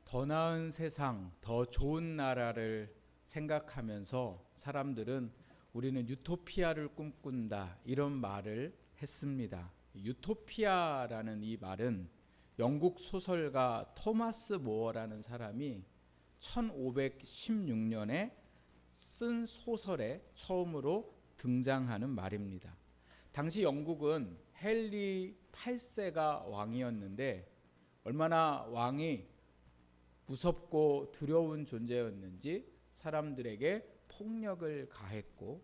더 나은 세상, 더 좋은 나라를 생각하면서 사람들은 우리는 유토피아를 꿈꾼다 이런 말을 했습니다. 유토피아라는 이 말은 영국 소설가 토마스 모어라는 사람이 1516년에 쓴 소설에 처음으로 등장하는 말입니다. 당시 영국은 헨리 8세가 왕이었는데 얼마나 왕이 무섭고 두려운 존재였는지 사람들에게 폭력을 가했고,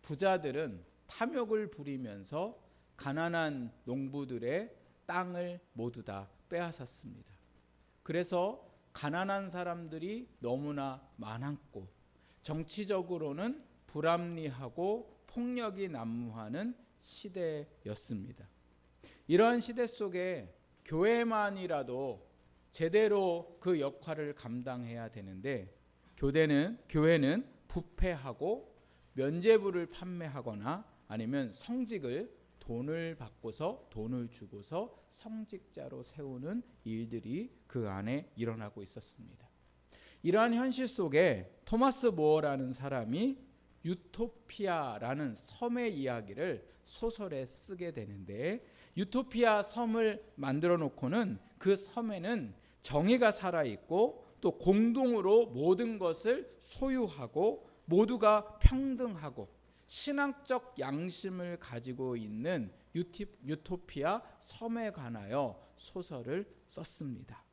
부자들은 탐욕을 부리면서 가난한 농부들의 땅을 모두 다 빼앗았습니다. 그래서 가난한 사람들이 너무나 많았고, 정치적으로는 불합리하고 폭력이 난무하는 시대였습니다. 이러한 시대 속에 교회만이라도 제대로 그 역할을 감당해야 되는데, 교회는 부패하고 면죄부를 판매하거나 아니면 성직을 돈을 주고서 성직자로 세우는 일들이 그 안에 일어나고 있었습니다. 이러한 현실 속에 토마스 모어라는 사람이 유토피아라는 섬의 이야기를 소설에 쓰게 되는데, 유토피아 섬을 만들어 놓고는 그 섬에는 정의가 살아있고 또 공동으로 모든 것을 소유하고 모두가 평등하고 신앙적 양심을 가지고 있는 유토피아 섬에 관하여 소설을 썼습니다.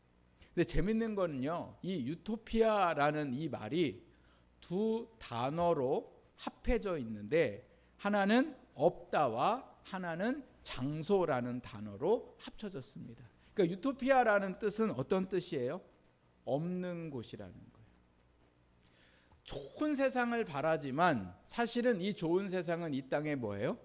근데 재밌는 거는요, 이 유토피아라는 이 말이 두 단어로 합해져 있는데, 하나는 없다와 하나는 장소라는 단어로 합쳐졌습니다. 그러니까 유토피아라는 뜻은 어떤 뜻이에요? 없는 곳이라는 거예요. 좋은 세상을 바라지만 사실은 이 좋은 세상은 이 땅에 뭐예요?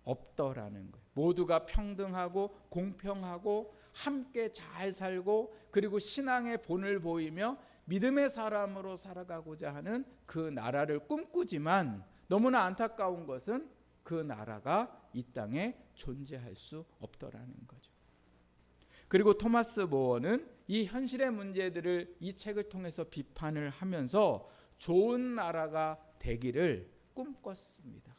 없더라는 거예요. 모두가 평등하고 공평하고 함께 잘 살고, 그리고 신앙의 본을 보이며 믿음의 사람으로 살아가고자 하는 그 나라를 꿈꾸지만, 너무나 안타까운 것은 그 나라가 이 땅에 존재할 수 없더라는 거죠. 그리고 토마스 모어는 이 현실의 문제들을 이 책을 통해서 비판을 하면서 좋은 나라가 되기를 꿈꿨습니다.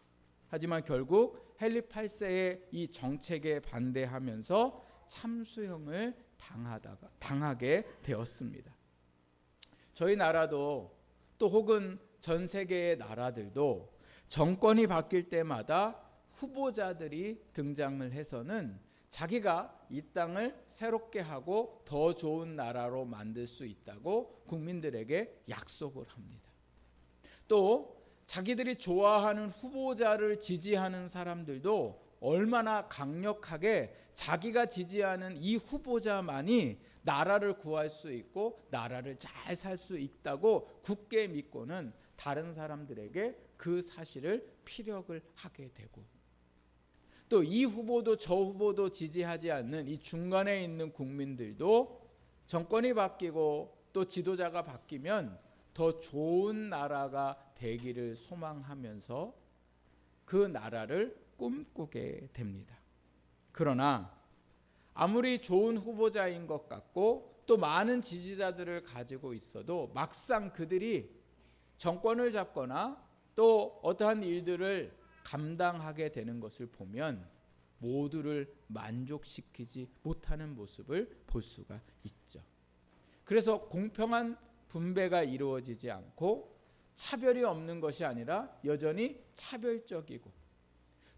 하지만 결국 헨리 8세의 이 정책에 반대하면서 참수형을 당하게 되었습니다. 저희 나라도 또 혹은 전 세계의 나라들도 정권이 바뀔 때마다 후보자들이 등장을 해서는 자기가 이 땅을 새롭게 하고 더 좋은 나라로 만들 수 있다고 국민들에게 약속을 합니다. 또 자기들이 좋아하는 후보자를 지지하는 사람들도 얼마나 강력하게 자기가 지지하는 이 후보자만이 나라를 구할 수 있고 나라를 잘 살 수 있다고 굳게 믿고는 다른 사람들에게 그 사실을 피력을 하게 되고, 또 이 후보도 저 후보도 지지하지 않는 이 중간에 있는 국민들도 정권이 바뀌고 또 지도자가 바뀌면 더 좋은 나라가 되기를 소망하면서 그 나라를 꿈꾸게 됩니다. 그러나 아무리 좋은 후보자인 것 같고 또 많은 지지자들을 가지고 있어도 막상 그들이 정권을 잡거나 또 어떠한 일들을 감당하게 되는 것을 보면 모두를 만족시키지 못하는 모습을 볼 수가 있죠. 그래서 공평한 분배가 이루어지지 않고 차별이 없는 것이 아니라 여전히 차별적이고,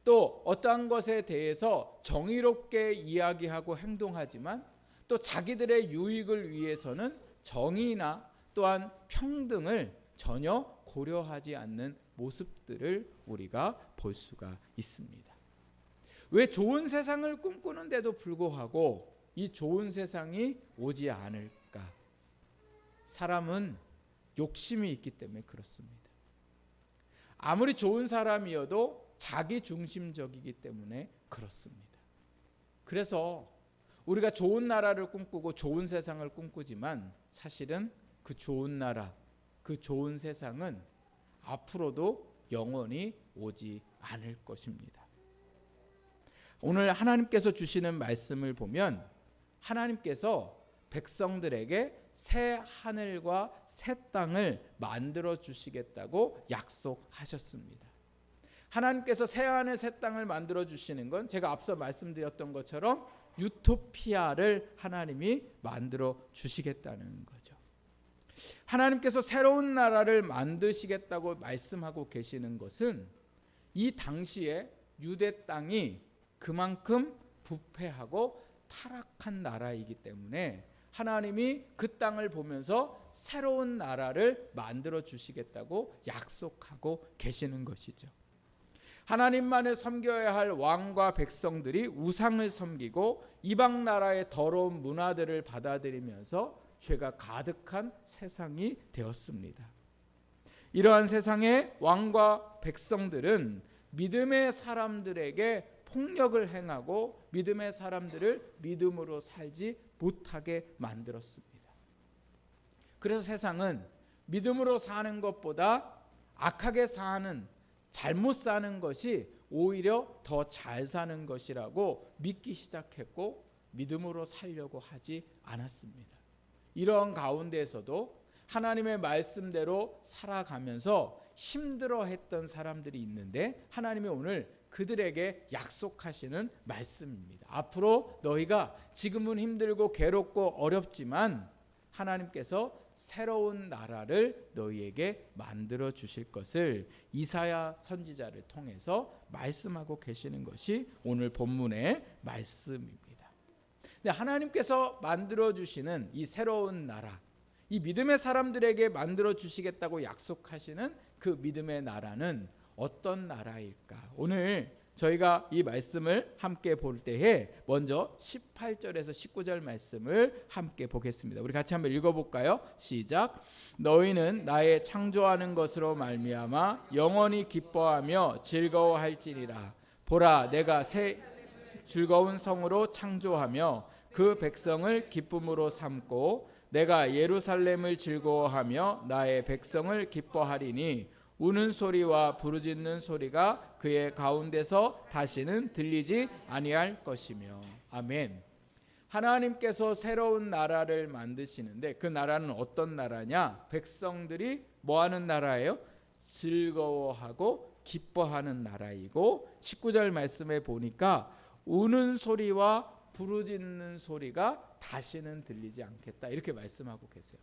또 어떠한 것에 대해서 정의롭게 이야기하고 행동하지만 또 자기들의 유익을 위해서는 정의나 또한 평등을 전혀 고려하지 않는 모습들을 우리가 볼 수가 있습니다. 왜 좋은 세상을 꿈꾸는데도 불구하고 이 좋은 세상이 오지 않을까? 사람은 욕심이 있기 때문에 그렇습니다. 아무리 좋은 사람이어도 자기 중심적이기 때문에 그렇습니다. 그래서 우리가 좋은 나라를 꿈꾸고 좋은 세상을 꿈꾸지만 사실은 그 좋은 나라, 그 좋은 세상은 앞으로도 영원히 오지 않을 것입니다. 오늘 하나님께서 주시는 말씀을 보면 하나님께서 백성들에게 새 하늘과 새 땅을 만들어 주시겠다고 약속하셨습니다. 하나님께서 새 하늘 새 땅을 만들어 주시는 건 제가 앞서 말씀드렸던 것처럼 유토피아를 하나님이 만들어 주시겠다는 거죠. 하나님께서 새로운 나라를 만드시겠다고 말씀하고 계시는 것은 이 당시에 유대 땅이 그만큼 부패하고 타락한 나라이기 때문에 하나님이 그 땅을 보면서 새로운 나라를 만들어 주시겠다고 약속하고 계시는 것이죠. 하나님만을 섬겨야 할 왕과 백성들이 우상을 섬기고 이방 나라의 더러운 문화들을 받아들이면서 죄가 가득한 세상이 되었습니다. 이러한 세상의 왕과 백성들은 믿음의 사람들에게 폭력을 행하고 믿음의 사람들을 믿음으로 살지 못하게 만들었습니다. 그래서 세상은 믿음으로 사는 것보다 악하게 사는, 잘못 사는 것이 오히려 더 잘 사는 것이라고 믿기 시작했고 믿음으로 살려고 하지 않았습니다. 이런 가운데에서도 하나님의 말씀대로 살아가면서 힘들어했던 사람들이 있는데 하나님이 오늘 그들에게 약속하시는 말씀입니다. 앞으로 너희가 지금은 힘들고 괴롭고 어렵지만 하나님께서 새로운 나라를 너희에게 만들어 주실 것을 이사야 선지자를 통해서 말씀하고 계시는 것이 오늘 본문의 말씀입니다. 근데 하나님께서 만들어 주시는 이 새로운 나라, 이 믿음의 사람들에게 만들어 주시겠다고 약속하시는 그 믿음의 나라는 어떤 나라일까? 오늘 저희가 이 말씀을 함께 볼 때에 먼저 18절에서 19절 말씀을 함께 보겠습니다. 우리 같이 한번 읽어볼까요? 시작. 너희는 나의 창조하는 것으로 말미암아 영원히 기뻐하며 즐거워할지니라. 보라, 내가 새 즐거운 성으로 창조하며 그 백성을 기쁨으로 삼고 내가 예루살렘을 즐거워하며 나의 백성을 기뻐하리니 우는 소리와 부르짖는 소리가 그의 가운데서 다시는 들리지 아니할 것이며. 아멘. 하나님께서 새로운 나라를 만드시는데 그 나라는 어떤 나라냐? 백성들이 뭐하는 나라예요? 즐거워하고 기뻐하는 나라이고 19절 말씀에 보니까 우는 소리와 부르짖는 소리가 다시는 들리지 않겠다 이렇게 말씀하고 계세요.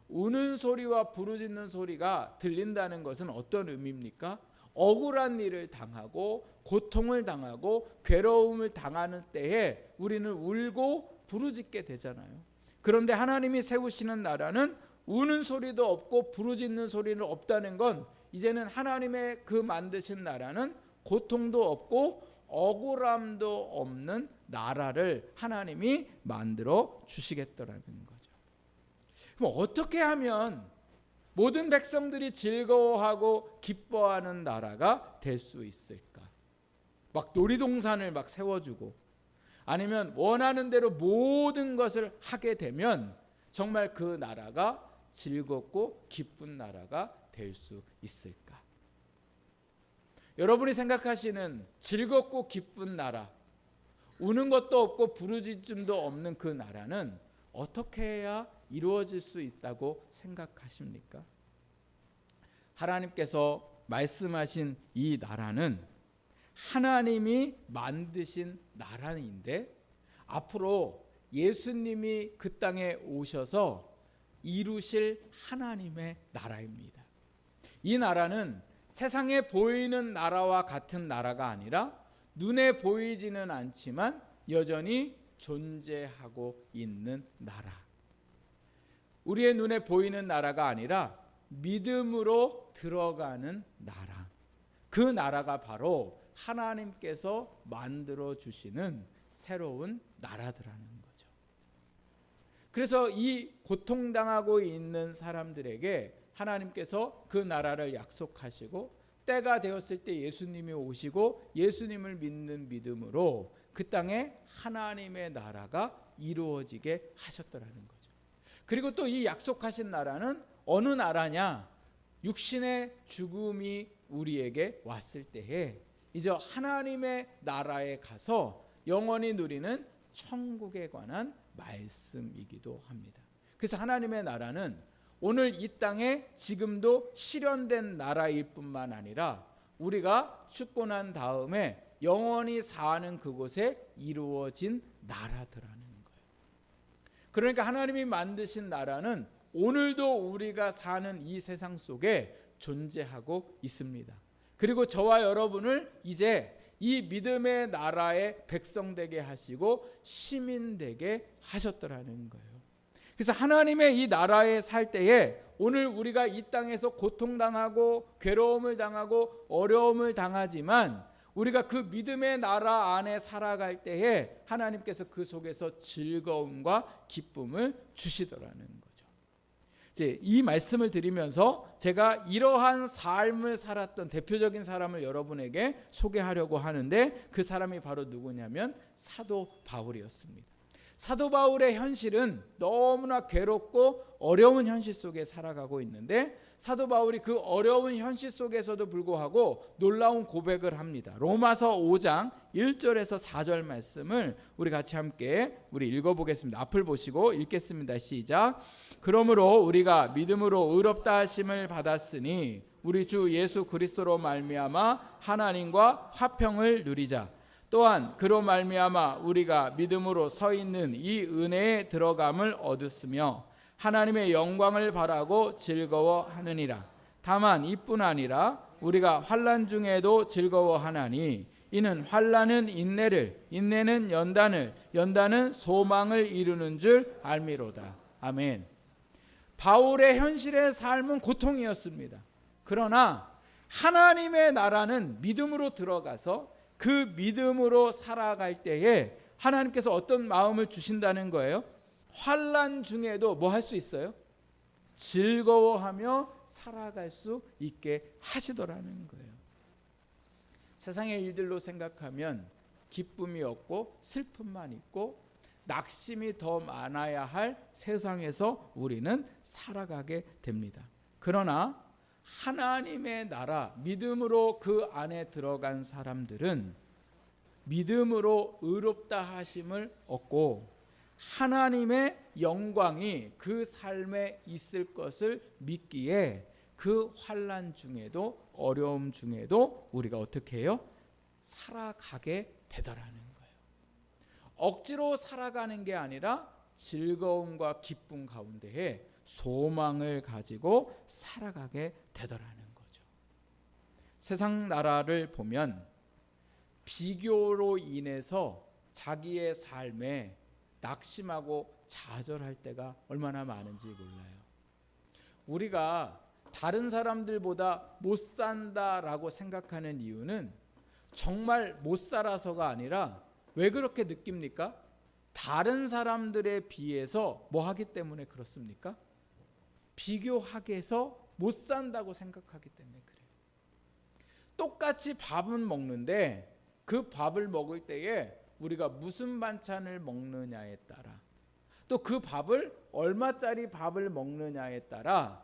우는 소리와 부르짖는 소리가 들린다는 것은 어떤 의미입니까? 억울한 일을 당하고 고통을 당하고 괴로움을 당하는 때에 우리는 울고 부르짖게 되잖아요. 그런데 하나님이 세우시는 나라는 우는 소리도 없고 부르짖는 소리는 없다는 건 이제는 하나님의 그 만드신 나라는 고통도 없고 억울함도 없는 나라를 하나님이 만들어 주시겠다라는 거죠. 그럼 어떻게 하면 모든 백성들이 즐거워하고 기뻐하는 나라가 될 수 있을까? 막 놀이동산을 막 세워주고 아니면 원하는 대로 모든 것을 하게 되면 정말 그 나라가 즐겁고 기쁜 나라가 될 수 있을까? 여러분이 생각하시는 즐겁고 기쁜 나라, 우는 것도 없고 부르짖음도 없는 그 나라는 어떻게 해야 이루어질 수 있다고 생각하십니까? 하나님께서 말씀하신 이 나라는 하나님이 만드신 나라인데 앞으로 예수님이 그 땅에 오셔서 이루실 하나님의 나라입니다. 이 나라는 세상에 보이는 나라와 같은 나라가 아니라 눈에 보이지는 않지만 여전히 존재하고 있는 나라. 우리의 눈에 보이는 나라가 아니라 믿음으로 들어가는 나라. 그 나라가 바로 하나님께서 만들어 주시는 새로운 나라더라는 거죠. 그래서 이 고통당하고 있는 사람들에게 하나님께서 그 나라를 약속하시고 때가 되었을 때 예수님이 오시고 예수님을 믿는 믿음으로 그 땅에 하나님의 나라가 이루어지게 하셨더라는 거죠. 그리고 또 이 약속하신 나라는 어느 나라냐? 육신의 죽음이 우리에게 왔을 때에 이제 하나님의 나라에 가서 영원히 누리는 천국에 관한 말씀이기도 합니다. 그래서 하나님의 나라는 오늘 이 땅에 지금도 실현된 나라일 뿐만 아니라 우리가 죽고 난 다음에 영원히 사는 그곳에 이루어진 나라더라는 거예요. 그러니까 하나님이 만드신 나라는 오늘도 우리가 사는 이 세상 속에 존재하고 있습니다. 그리고 저와 여러분을 이제 이 믿음의 나라의 백성 되게 하시고 시민 되게 하셨더라는 거예요. 그래서 하나님의 이 나라에 살 때에 오늘 우리가 이 땅에서 고통당하고 괴로움을 당하고 어려움을 당하지만 우리가 그 믿음의 나라 안에 살아갈 때에 하나님께서 그 속에서 즐거움과 기쁨을 주시더라는 거죠. 이제 이 말씀을 드리면서 제가 이러한 삶을 살았던 대표적인 사람을 여러분에게 소개하려고 하는데 그 사람이 바로 누구냐면 사도 바울이었습니다. 사도 바울의 현실은 너무나 괴롭고 어려운 현실 속에 살아가고 있는데 사도 바울이 그 어려운 현실 속에서도 불구하고 놀라운 고백을 합니다. 로마서 5장 1절에서 4절 말씀을 우리 같이 함께 읽어보겠습니다. 앞을 보시고 읽겠습니다. 시작. 그러므로 우리가 믿음으로 의롭다 하심을 받았으니 우리 주 예수 그리스도로 말미암아 하나님과 화평을 누리자. 또한 그로 말미암아 우리가 믿음으로 서 있는 이 은혜에 들어감을 얻었으며 하나님의 영광을 바라고 즐거워하느니라. 다만 이뿐 아니라 우리가 환난 중에도 즐거워하나니 이는 환난은 인내를, 인내는 연단을, 연단은 소망을 이루는 줄 알미로다. 아멘. 바울의 현실의 삶은 고통이었습니다. 그러나 하나님의 나라는 믿음으로 들어가서 그 믿음으로 살아갈 때에 하나님께서 어떤 마음을 주신다는 거예요? 환난 중에도 뭐 할 수 있어요? 즐거워하며 살아갈 수 있게 하시더라는 거예요. 세상의 일들로 생각하면 기쁨이 없고 슬픔만 있고 낙심이 더 많아야 할 세상에서 우리는 살아가게 됩니다. 그러나 하나님의 나라, 믿음으로 그 안에 들어간 사람들은 믿음으로 의롭다 하심을 얻고 하나님의 영광이 그 삶에 있을 것을 믿기에 그 환난 중에도 어려움 중에도 우리가 어떻게 해요? 살아가게 되더라는 거예요. 억지로 살아가는 게 아니라 즐거움과 기쁨 가운데에 소망을 가지고 살아가게 되더라는 거죠. 세상 나라를 보면 비교로 인해서 자기의 삶에 낙심하고 좌절할 때가 얼마나 많은지 몰라요. 우리가 다른 사람들보다 못 산다라고 생각하는 이유는 정말 못 살아서가 아니라 왜 그렇게 느낍니까? 다른 사람들에 비해서 뭐 하기 때문에 그렇습니까? 비교하게 해서 못 산다고 생각하기 때문에 그래요. 똑같이 밥은 먹는데 그 밥을 먹을 때에 우리가 무슨 반찬을 먹느냐에 따라 또 그 밥을 얼마짜리 밥을 먹느냐에 따라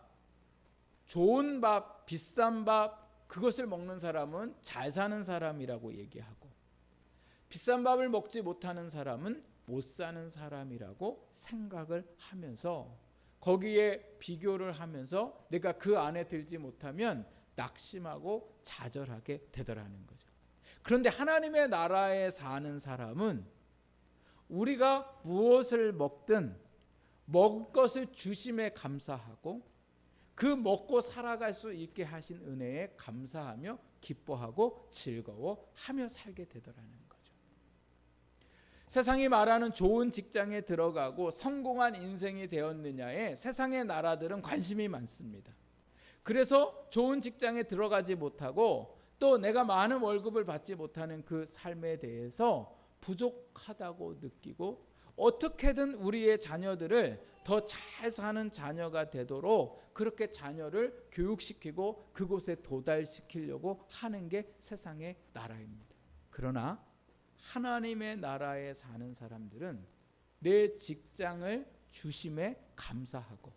좋은 밥, 비싼 밥 그것을 먹는 사람은 잘 사는 사람이라고 얘기하고 비싼 밥을 먹지 못하는 사람은 못 사는 사람이라고 생각을 하면서 거기에 비교를 하면서 내가 그 안에 들지 못하면 낙심하고 좌절하게 되더라는 거죠. 그런데 하나님의 나라에 사는 사람은 우리가 무엇을 먹든 먹을 것을 주심에 감사하고 그 먹고 살아갈 수 있게 하신 은혜에 감사하며 기뻐하고 즐거워하며 살게 되더라는 거죠. 세상이 말하는 좋은 직장에 들어가고 성공한 인생이 되었느냐에 세상의 나라들은 관심이 많습니다. 그래서 좋은 직장에 들어가지 못하고 또 내가 많은 월급을 받지 못하는 그 삶에 대해서 부족하다고 느끼고 어떻게든 우리의 자녀들을 더 잘 사는 자녀가 되도록 그렇게 자녀를 교육시키고 그곳에 도달시키려고 하는 게 세상의 나라입니다. 그러나 하나님의 나라에 사는 사람들은 내 직장을 주심에 감사하고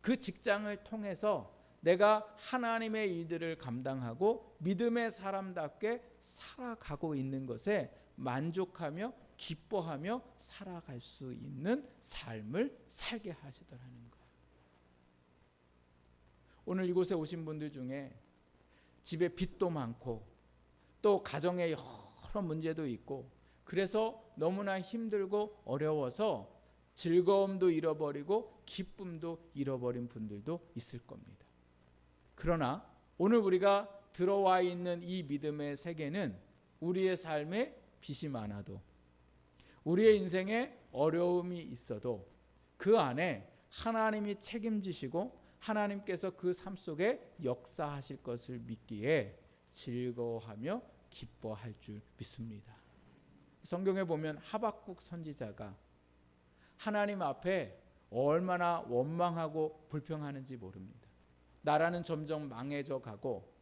그 직장을 통해서 내가 하나님의 일들을 감당하고 믿음의 사람답게 살아가고 있는 것에 만족하며 기뻐하며 살아갈 수 있는 삶을 살게 하시더라는 거예요. 오늘 이곳에 오신 분들 중에 집에 빚도 많고 또 가정에 여러 문제도 있고 그래서 너무나 힘들고 어려워서 즐거움도 잃어버리고 기쁨도 잃어버린 분들도 있을 겁니다. 그러나 오늘 우리가 들어와 있는 이 믿음의 세계는 우리의 삶에 빚이 많아도 우리의 인생에 어려움이 있어도 그 안에 하나님이 책임지시고 하나님께서 그 삶 속에 역사하실 것을 믿기에 즐거워하며 기뻐할 줄 믿습니다. 성경에 보면 하박국 선지자가 하나님 앞에 얼마나 원망하고 불평하는지 모릅니다. 나라는 점점 망해져 가고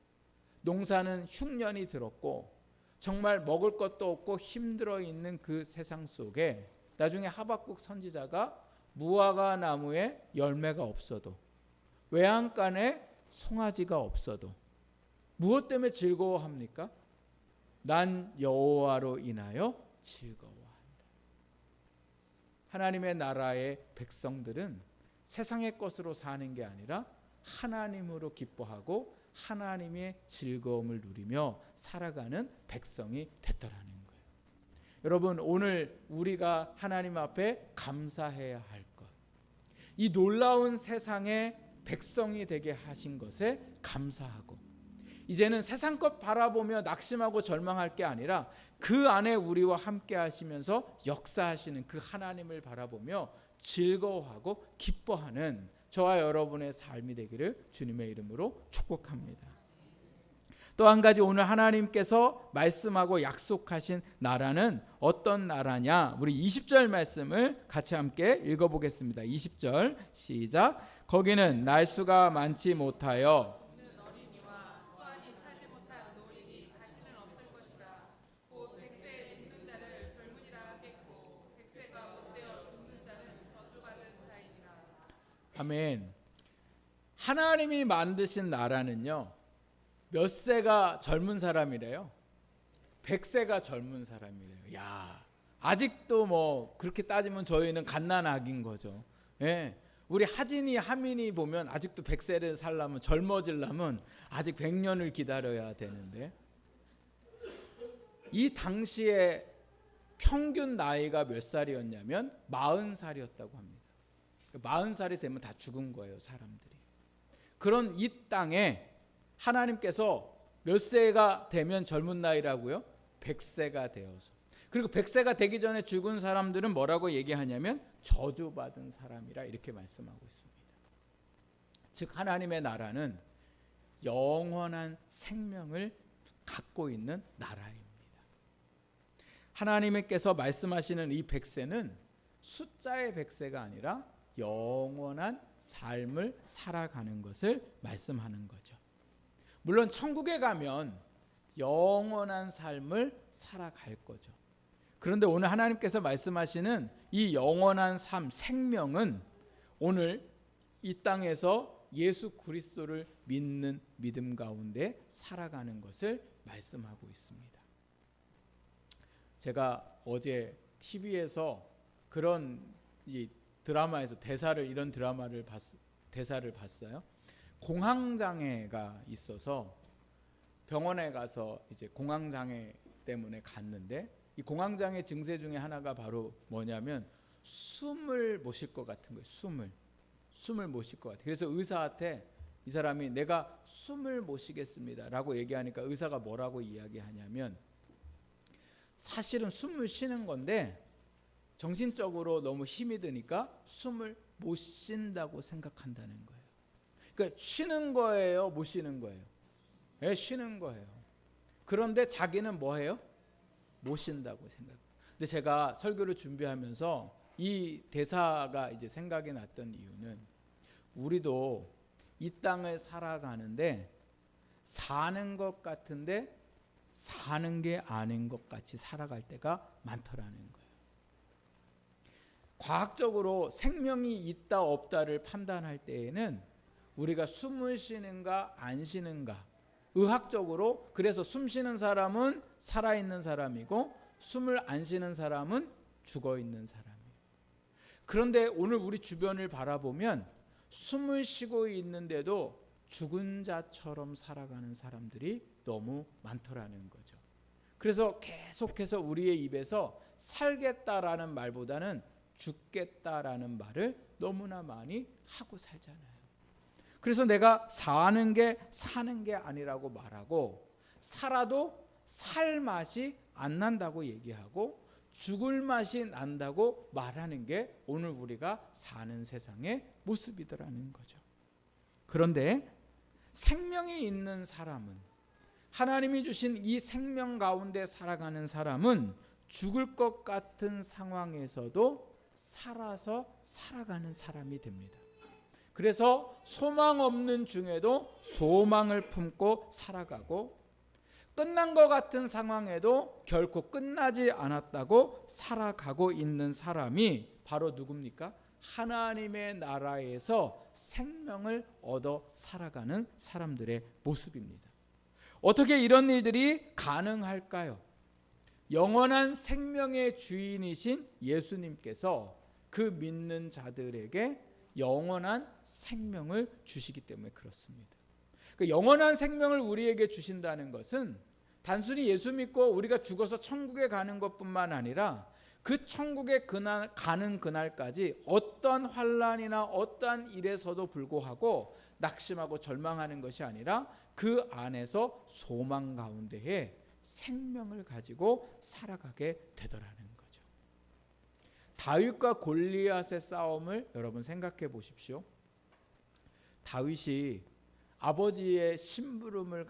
농사는 흉년이 들었고 정말 먹을 것도 없고 힘들어 있는 그 세상 속에 나중에 하박국 선지자가 무화과 나무에 열매가 없어도 외양간에 송아지가 없어도 무엇 때문에 즐거워합니까? 난 여호와로 인하여 즐거워한다. 하나님의 나라의 백성들은 세상의 것으로 사는 게 아니라 하나님으로 기뻐하고 하나님의 즐거움을 누리며 살아가는 백성이 됐더라는 거예요. 여러분, 오늘 우리가 하나님 앞에 감사해야 할 것, 이 놀라운 세상의 백성이 되게 하신 것에 감사하고 이제는 세상 것 바라보며 낙심하고 절망할 게 아니라 그 안에 우리와 함께 하시면서 역사하시는 그 하나님을 바라보며 즐거워하고 기뻐하는 저와 여러분의 삶이 되기를 주님의 이름으로 축복합니다. 또 한 가지 오늘 하나님께서 말씀하고 약속하신 나라는 어떤 나라냐? 우리 20절 말씀을 같이 함께 읽어보겠습니다. 20절 시작. 거기는 날수가 많지 못하여 아멘. 하나님이 만드신 나라는요, 몇 세가 젊은 사람이래요? 100세가 젊은 사람이래요. 야, 아직도 뭐 그렇게 따지면 저희는 갓난아기인 거죠. 예. 우리 하진이 하민이 보면 아직도 100세를 살려면 젊어지려면 아직 100년을 기다려야 되는데 이 당시에 평균 나이가 몇 살이었냐면 40살이었다고 합니다. 40살이 되면 다 죽은 거예요, 사람들이. 그런 이 땅에 하나님께서 몇 세가 되면 젊은 나이라고요? 100세가 되어서. 그리고 100세가 되기 전에 죽은 사람들은 뭐라고 얘기하냐면 저주받은 사람이라 이렇게 말씀하고 있습니다. 즉 하나님의 나라는 영원한 생명을 갖고 있는 나라입니다. 하나님께서 말씀하시는 이 100세는 숫자의 100세가 아니라 영원한 삶을 살아가는 것을 말씀하는 거죠. 물론 천국에 가면 영원한 삶을 살아갈 거죠. 그런데 오늘 하나님께서 말씀하시는 이 영원한 삶, 생명은 오늘 이 땅에서 예수 그리스도를 믿는 믿음 가운데 살아가는 것을 말씀하고 있습니다. 제가 어제 TV에서 그런 이 드라마에서 이런 드라마를 대사를 봤어요. 공황장애가 있어서 병원에 가서 이제 공황장애 때문에 갔는데 이 공황장애 증세 중에 하나가 바로 뭐냐면 숨을 못 쉴 것 같은 거예요. 숨을 못 쉴 것 같아요. 그래서 의사한테 이 사람이 내가 숨을 못 쉬겠습니다라고 얘기하니까 의사가 뭐라고 이야기하냐면 사실은 숨을 쉬는 건데 정신적으로 너무 힘이 드니까 숨을 못 쉰다고 생각한다는 거예요. 그러니까 쉬는 거예요, 못 쉬는 거예요? 네, 쉬는 거예요. 그런데 자기는 뭐 해요? 못 쉰다고 생각. 근데 제가 설교를 준비하면서 이 대사가 이제 생각이 났던 이유는 우리도 이 땅을 살아가는데 사는 것 같은데 사는 게 아닌 것 같이 살아갈 때가 많더라는 거예요. 과학적으로 생명이 있다 없다를 판단할 때에는 우리가 숨을 쉬는가 안 쉬는가, 의학적으로 그래서 숨 쉬는 사람은 살아있는 사람이고 숨을 안 쉬는 사람은 죽어 있는 사람이에요. 그런데 오늘 우리 주변을 바라보면 숨을 쉬고 있는데도 죽은 자처럼 살아가는 사람들이 너무 많더라는 거죠. 그래서 계속해서 우리의 입에서 살겠다라는 말보다는 죽겠다라는 말을 너무나 많이 하고 살잖아요. 그래서 내가 사는 게 아니라고 말하고, 살아도 살 맛이 안 난다고 얘기하고, 죽을 맛이 난다고 말하는 게 오늘 우리가 사는 세상의 모습이더라는 거죠. 그런데 생명이 있는 사람은, 하나님이 주신 이 생명 가운데 살아가는 사람은 죽을 것 같은 상황에서도 살아서 살아가는 사람이 됩니다. 그래서 소망 없는 중에도 소망을 품고 살아가고, 끝난 것 같은 상황에도 결코 끝나지 않았다고 살아가고 있는 사람이 바로 누굽니까? 하나님의 나라에서 생명을 얻어 살아가는 사람들의 모습입니다. 어떻게 이런 일들이 가능할까요? 영원한 생명의 주인이신 예수님께서 그 믿는 자들에게 영원한 생명을 주시기 때문에 그렇습니다. 그 영원한 생명을 우리에게 주신다는 것은 단순히 예수 믿고 우리가 죽어서 천국에 가는 것뿐만 아니라 그 천국에 가는 그날까지 어떠한 환난이나 어떠한 일에서도 불구하고 낙심하고 절망하는 것이 아니라 그 안에서 소망 가운데에 생명을 가지고 살아가게 되더라는 거죠. 다윗과 골리앗의 싸움을 여러분 생각해 보십시오. 다윗이 아버지의 심부름을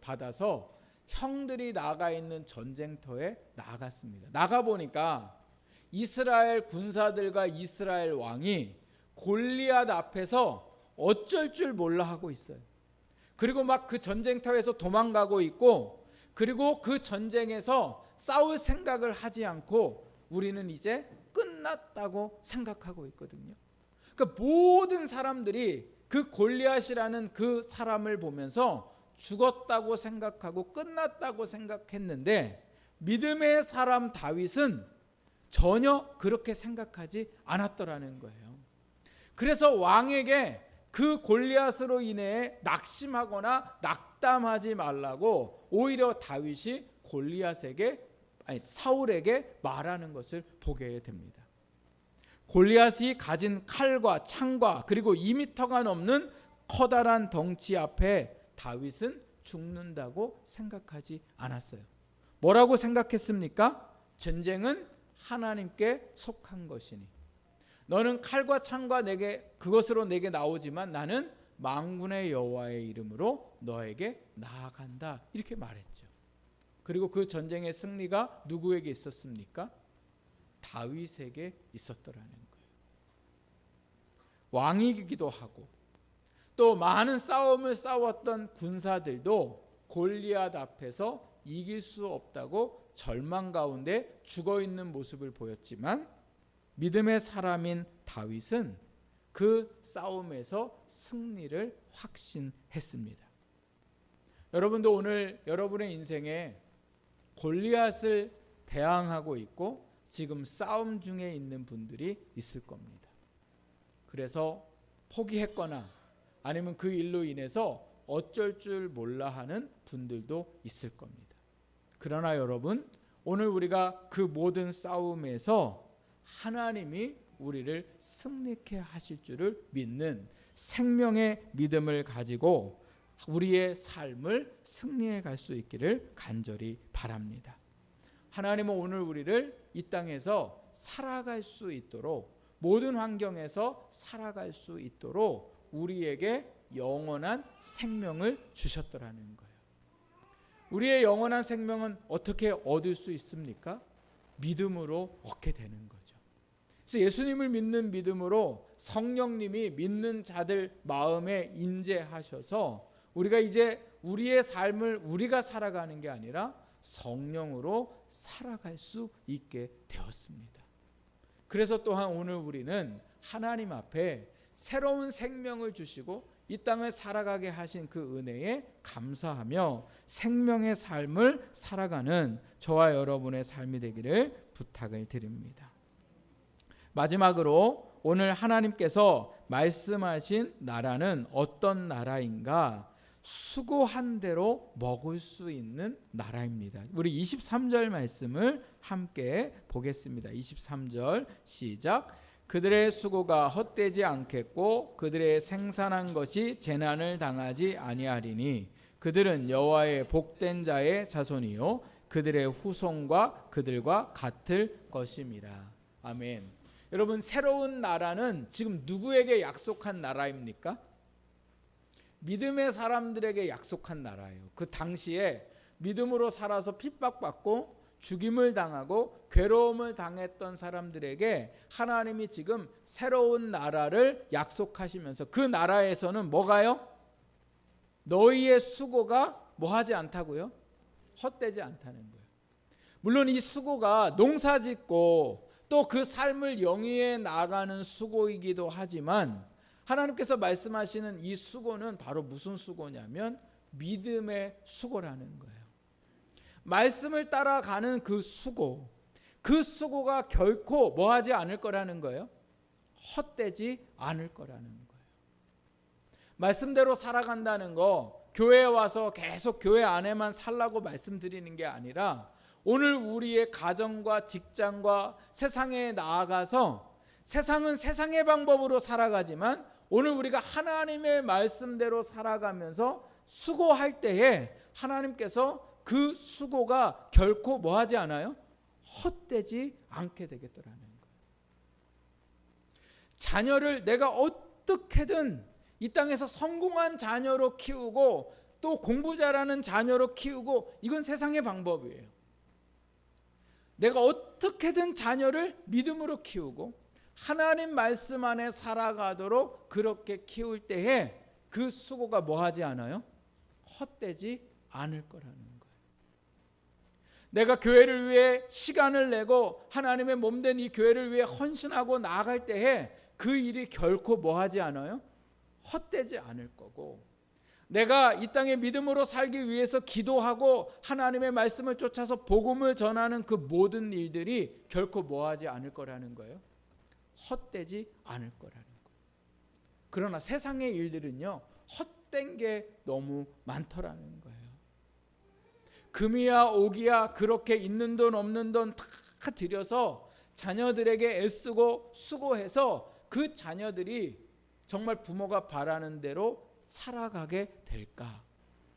받아서 형들이 나가 있는 전쟁터에 나갔습니다. 나가 보니까 이스라엘 군사들과 이스라엘 왕이 골리앗 앞에서 어쩔 줄 몰라 하고 있어요. 그리고 막 그 전쟁터에서 도망가고 있고, 그리고 그 전쟁에서 싸울 생각을 하지 않고 우리는 이제 끝났다고 생각하고 있거든요. 그러니까 모든 사람들이 그 골리앗이라는 그 사람을 보면서 죽었다고 생각하고 끝났다고 생각했는데, 믿음의 사람 다윗은 전혀 그렇게 생각하지 않았더라는 거예요. 그래서 왕에게 그 골리앗으로 인해 낙심하거나 낙담하지 말라고 오히려 다윗이 사울에게 말하는 것을 보게 됩니다. 골리앗이 가진 칼과 창과 그리고 2m가 넘는 커다란 덩치 앞에 다윗은 죽는다고 생각하지 않았어요. 뭐라고 생각했습니까? 전쟁은 하나님께 속한 것이니 너는 칼과 창과 그것으로 내게 나오지만 나는 만군의 여호와의 이름으로 너에게 나아간다, 이렇게 말했죠. 그리고 그 전쟁의 승리가 누구에게 있었습니까? 다윗에게 있었더라는 거예요. 왕이기도 하고 또 많은 싸움을 싸웠던 군사들도 골리앗 앞에서 이길 수 없다고 절망 가운데 죽어 있는 모습을 보였지만, 믿음의 사람인 다윗은 그 싸움에서 승리를 확신했습니다. 여러분도 오늘 여러분의 인생에 골리앗을 대항하고 있고 지금 싸움 중에 있는 분들이 있을 겁니다. 그래서 포기했거나 아니면 그 일로 인해서 어쩔 줄 몰라 하는 분들도 있을 겁니다. 그러나 여러분, 오늘 우리가 그 모든 싸움에서 하나님이 우리를 승리케 하실 줄을 믿는 생명의 믿음을 가지고 우리의 삶을 승리해 갈 수 있기를 간절히 바랍니다. 하나님은 오늘 우리를 이 땅에서 살아갈 수 있도록, 모든 환경에서 살아갈 수 있도록 우리에게 영원한 생명을 주셨더라는 거예요. 우리의 영원한 생명은 어떻게 얻을 수 있습니까? 믿음으로 얻게 되는 거죠. 그래서 예수님을 믿는 믿음으로 성령님이 믿는 자들 마음에 임재하셔서 우리가 이제 우리의 삶을 우리가 살아가는 게 아니라 성령으로 살아갈 수 있게 되었습니다. 그래서 또한 오늘 우리는 하나님 앞에 새로운 생명을 주시고 이 땅을 살아가게 하신 그 은혜에 감사하며 생명의 삶을 살아가는 저와 여러분의 삶이 되기를 부탁을 드립니다. 마지막으로 오늘 하나님께서 말씀하신 나라는 어떤 나라인가? 수고한 대로 먹을 수 있는 나라입니다. 우리 23절 말씀을 함께 보겠습니다. 23절 시작. 그들의 수고가 헛되지 않겠고 그들의 생산한 것이 재난을 당하지 아니하리니 그들은 여호와의 복된 자의 자손이요 그들의 후손과 그들과 같을 것임이라. 아멘. 여러분, 새로운 나라는 지금 누구에게 약속한 나라입니까? 믿음의 사람들에게 약속한 나라예요. 그 당시에 믿음으로 살아서 핍박받고 죽임을 당하고 괴로움을 당했던 사람들에게 하나님이 지금 새로운 나라를 약속하시면서 그 나라에서는 뭐가요? 너희의 수고가 뭐하지 않다고요? 헛되지 않다는 거예요. 물론 이 수고가 농사짓고 또 그 삶을 영위해 나가는 수고이기도 하지만 하나님께서 말씀하시는 이 수고는 바로 무슨 수고냐면 믿음의 수고라는 거예요. 말씀을 따라가는 그 수고가 결코 뭐하지 않을 거라는 거예요. 헛되지 않을 거라는 거예요. 말씀대로 살아간다는 거 교회에 와서 계속 교회 안에만 살라고 말씀드리는 게 아니라 오늘 우리의 가정과 직장과 세상에 나아가서 세상은 세상의 방법으로 살아가지만 오늘 우리가 하나님의 말씀대로 살아가면서 수고할 때에 하나님께서 그 수고가 결코 뭐하지 않아요? 헛되지 않게 되겠더라는 거예요. 자녀를 내가 어떻게든 이 땅에서 성공한 자녀로 키우고 또 공부 잘하는 자녀로 키우고 이건 세상의 방법이에요. 내가 어떻게든 자녀를 믿음으로 키우고 하나님 말씀 안에 살아가도록 그렇게 키울 때에 그 수고가 뭐하지 않아요? 헛되지 않을 거라는 거예요. 내가 교회를 위해 시간을 내고 하나님의 몸된 이 교회를 위해 헌신하고 나아갈 때에 그 일이 결코 뭐하지 않아요? 헛되지 않을 거고 내가 이 땅에 믿음으로 살기 위해서 기도하고 하나님의 말씀을 쫓아서 복음을 전하는 그 모든 일들이 결코 뭐하지 않을 거라는 거예요. 헛되지 않을 거라는 거예요. 그러나 세상의 일들은요 헛된 게 너무 많더라는 거예요. 금이야 옥이야 그렇게 있는 돈 없는 돈 다 들여서 자녀들에게 애쓰고 수고해서 그 자녀들이 정말 부모가 바라는 대로 살아가게 될까?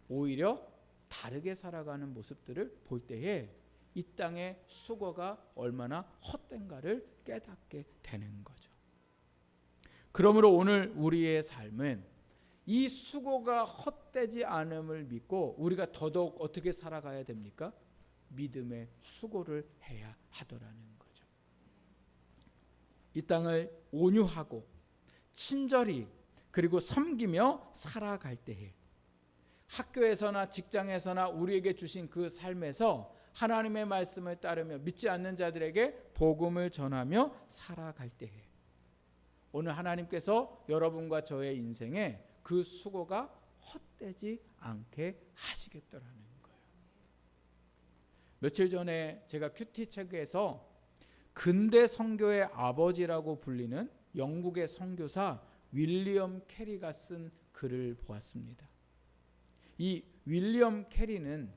오히려 다르게 살아가는 모습들을 볼 때에 이 땅의 수고가 얼마나 헛된가를 깨닫게 되는 거죠. 그러므로 오늘 우리의 삶은 이 수고가 헛되지 않음을 믿고 우리가 더더욱 어떻게 살아가야 됩니까? 믿음의 수고를 해야 하더라는 거죠. 이 땅을 온유하고 친절히 그리고 섬기며 살아갈 때에 학교에서나 직장에서나 우리에게 주신 그 삶에서 하나님의 말씀을 따르며 믿지 않는 자들에게 복음을 전하며 살아갈 때에 오늘 하나님께서 여러분과 저의 인생에 그 수고가 헛되지 않게 하시겠더라는 거예요. 며칠 전에 제가 큐티 책에서 근대 선교의 아버지라고 불리는 영국의 선교사 윌리엄 캐리가 쓴 글을 보았습니다. 이 윌리엄 캐리는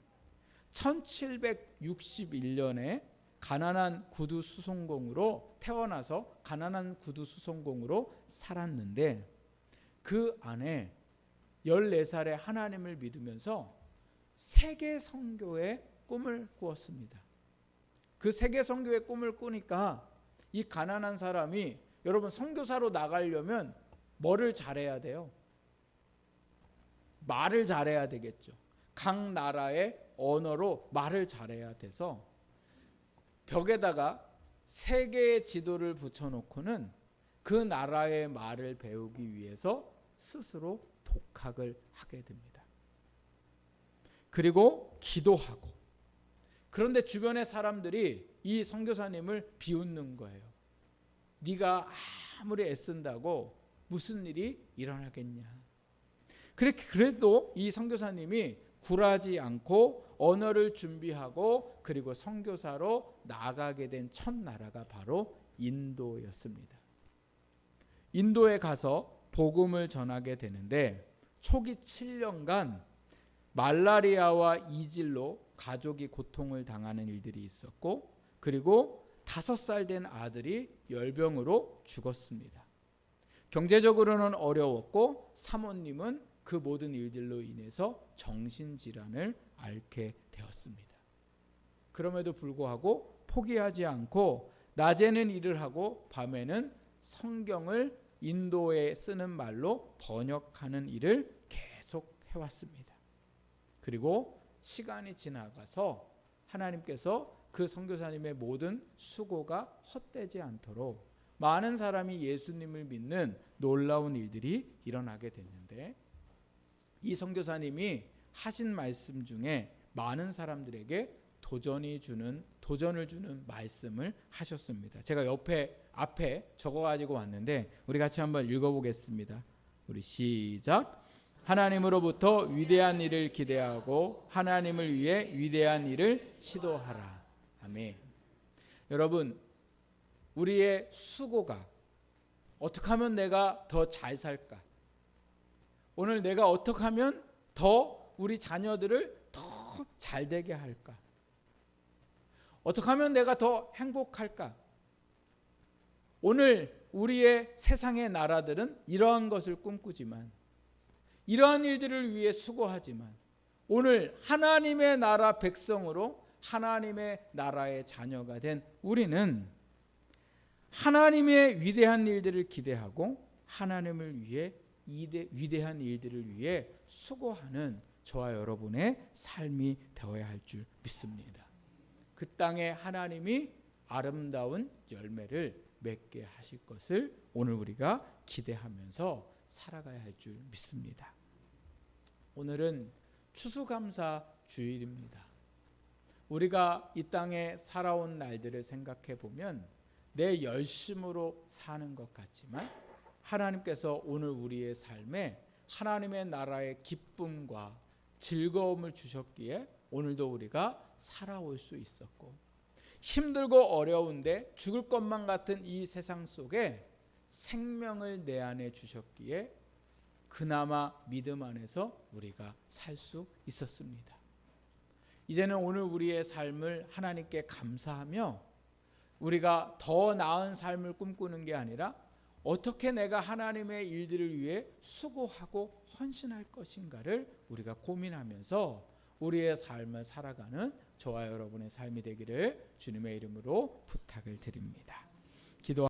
1761년에 가난한 구두 수송공으로 태어나서 가난한 구두 수송공으로 살았는데 그 안에 14살에 하나님을 믿으면서 세계 선교의 꿈을 꾸었습니다. 그 세계 선교의 꿈을 꾸니까 이 가난한 사람이 여러분 선교사로 나가려면 뭐를 잘해야 돼요? 말을 잘해야 되겠죠. 각 나라의 언어로 말을 잘해야 돼서 벽에다가 세 개의 지도를 붙여놓고는 그 나라의 말을 배우기 위해서 스스로 독학을 하게 됩니다. 그리고 기도하고 그런데 주변의 사람들이 이 선교사님을 비웃는 거예요. 네가 아무리 애쓴다고 무슨 일이 일어나겠냐. 그래도 이 선교사님이 굴하지 않고 언어를 준비하고 그리고 선교사로 나아가게 된 첫 나라가 바로 인도였습니다. 인도에 가서 복음을 전하게 되는데 초기 7년간 말라리아와 이질로 가족이 고통을 당하는 일들이 있었고 그리고 5살 된 아들이 열병으로 죽었습니다. 경제적으로는 어려웠고 사모님은 그 모든 일들로 인해서 정신질환을 앓게 되었습니다. 그럼에도 불구하고 포기하지 않고 낮에는 일을 하고 밤에는 성경을 인도에 쓰는 말로 번역하는 일을 계속 해왔습니다. 그리고 시간이 지나가서 하나님께서 그 선교사님의 모든 수고가 헛되지 않도록 많은 사람이 예수님을 믿는 놀라운 일들이 일어나게 됐는데 이 선교사님이 하신 말씀 중에 많은 사람들에게 도전을 주는 말씀을 하셨습니다. 제가 앞에 적어가지고 왔는데 우리 같이 한번 읽어보겠습니다. 우리 시작. 하나님으로부터 위대한 일을 기대하고 하나님을 위해 위대한 일을 시도하라. 아멘. 여러분, 우리의 수고가 어떻게 하면 내가 더 잘 살까? 오늘 내가 어떻게 하면 더 우리 자녀들을 더 잘 되게 할까? 어떻게 하면 내가 더 행복할까? 오늘 우리의 세상의 나라들은 이러한 것을 꿈꾸지만 이러한 일들을 위해 수고하지만 오늘 하나님의 나라 백성으로 하나님의 나라의 자녀가 된 우리는 하나님의 위대한 일들을 기대하고 하나님을 위해 위대한 일들을 위해 수고하는 저와 여러분의 삶이 되어야 할 줄 믿습니다. 그 땅에 하나님이 아름다운 열매를 맺게 하실 것을 오늘 우리가 기대하면서 살아가야 할 줄 믿습니다. 오늘은 추수감사 주일입니다. 우리가 이 땅에 살아온 날들을 생각해 보면 내 열심으로 사는 것 같지만 하나님께서 오늘 우리의 삶에 하나님의 나라의 기쁨과 즐거움을 주셨기에 오늘도 우리가 살아올 수 있었고 힘들고 어려운데 죽을 것만 같은 이 세상 속에 생명을 내 안에 주셨기에 그나마 믿음 안에서 우리가 살 수 있었습니다. 이제는 오늘 우리의 삶을 하나님께 감사하며 우리가 더 나은 삶을 꿈꾸는 게 아니라 어떻게 내가 하나님의 일들을 위해 수고하고 헌신할 것인가를 우리가 고민하면서 우리의 삶을 살아가는 저와 여러분의 삶이 되기를 주님의 이름으로 부탁을 드립니다.